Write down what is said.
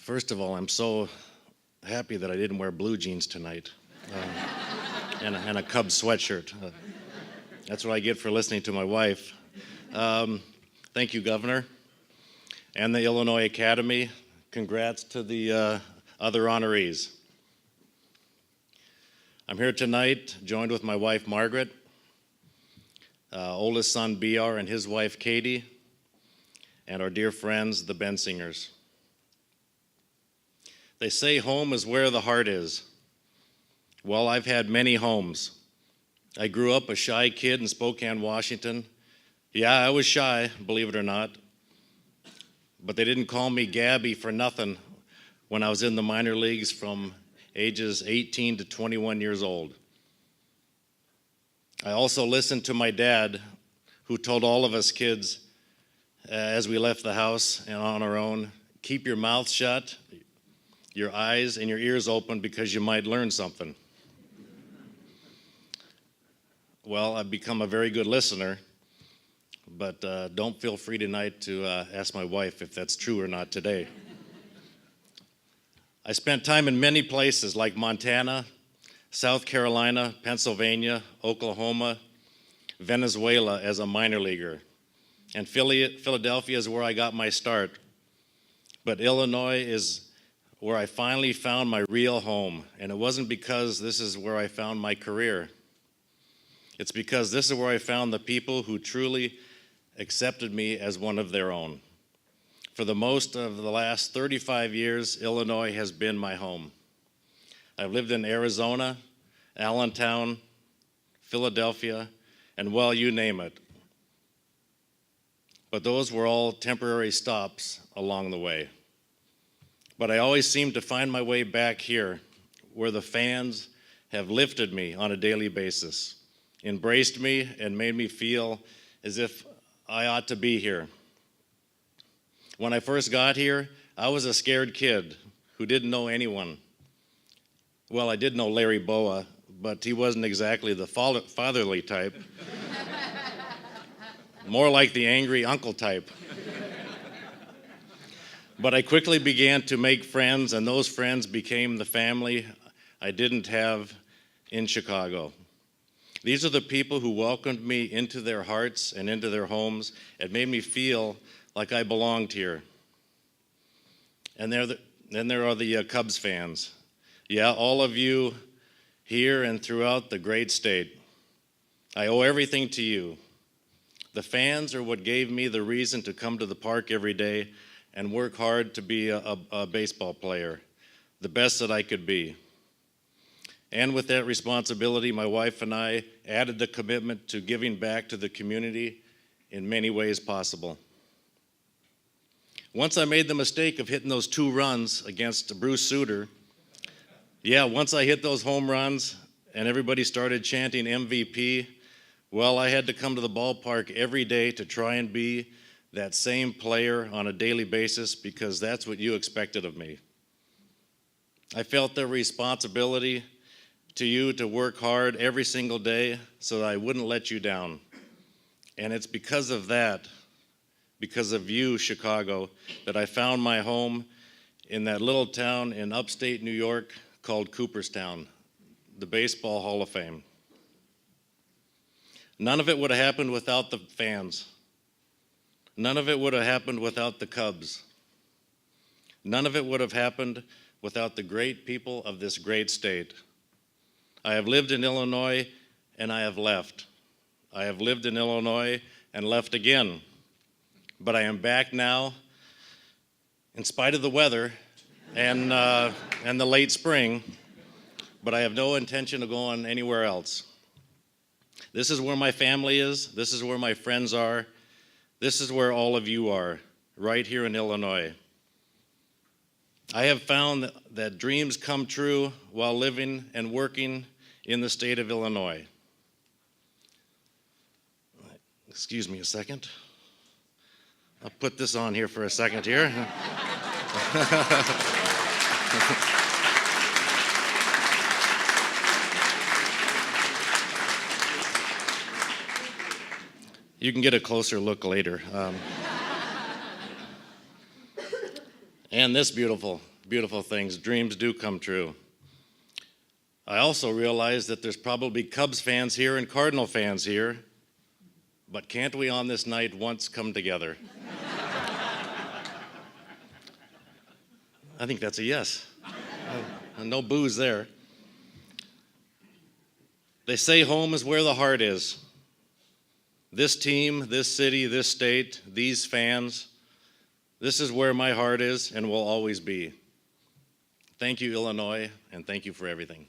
First of all, I'm so happy that I didn't wear blue jeans tonight and a Cubs sweatshirt. That's what I get for listening to my wife. Thank you, Governor, and the Illinois Academy. Congrats to the other honorees. I'm here tonight joined with my wife, Margaret, oldest son, B.R., and his wife, Katie, and our dear friends, the Bensingers. They say home is where the heart is. Well, I've had many homes. I grew up a shy kid in Spokane, Washington. Yeah, I was shy, believe it or not. But they didn't call me Gabby for nothing when I was in the minor leagues from ages 18 to 21 years old. I also listened to my dad, who told all of us kids as we left the house and on our own, keep your mouth shut, your eyes and your ears open, because you might learn something. Well, I've become a very good listener, but don't feel free tonight to ask my wife if that's true or not today. I spent time in many places like Montana, South Carolina, Pennsylvania, Oklahoma, Venezuela as a minor leaguer. And Philadelphia is where I got my start. But Illinois is where I finally found my real home. And it wasn't because this is where I found my career. It's because this is where I found the people who truly accepted me as one of their own. For the most of the last 35 years, Illinois has been my home. I've lived in Arizona, Allentown, Philadelphia, and well, you name it. But those were all temporary stops along the way. But I always seem to find my way back here, where the fans have lifted me on a daily basis, embraced me, and made me feel as if I ought to be here. When I first got here, I was a scared kid who didn't know anyone. Well, I did know Larry Boa, but he wasn't exactly the fatherly type. More like the angry uncle type. But I quickly began to make friends, and those friends became the family I didn't have in Chicago. These are the people who welcomed me into their hearts and into their homes and made me feel like I belonged here. And then there are the Cubs fans. Yeah, all of you here and throughout the great state. I owe everything to you. The fans are what gave me the reason to come to the park every day and work hard to be a baseball player, the best that I could be. And with that responsibility, my wife and I added the commitment to giving back to the community in many ways possible. Once I made the mistake of hitting those 2 runs against Bruce Sutter. Yeah, once I hit those home runs and everybody started chanting MVP, well, I had to come to the ballpark every day to try and be that same player on a daily basis, because that's what you expected of me. I felt the responsibility to you to work hard every single day so that I wouldn't let you down. And it's because of that, because of you, Chicago, that I found my home in that little town in upstate New York called Cooperstown, the Baseball Hall of Fame. None of it would have happened without the fans. None of it would have happened without the Cubs. None of it would have happened without the great people of this great state. I have lived in Illinois and I have left. I have lived in Illinois and left again. But I am back now, in spite of the weather and the late spring, but I have no intention of going anywhere else. This is where my family is. This is where my friends are. This is where all of you are, right here in Illinois. I have found that dreams come true while living and working in the state of Illinois. Excuse me a second. I'll put this on here for a second here. You can get a closer look later. And this beautiful beautiful things. Dreams do come true. I also realize that there's probably Cubs fans here and Cardinal fans here, but can't we on this night once come together? I think that's a yes. No boos there. They say home is where the heart is. This team, this city, this state, these fans, this is where my heart is and will always be. Thank you, Illinois, and thank you for everything.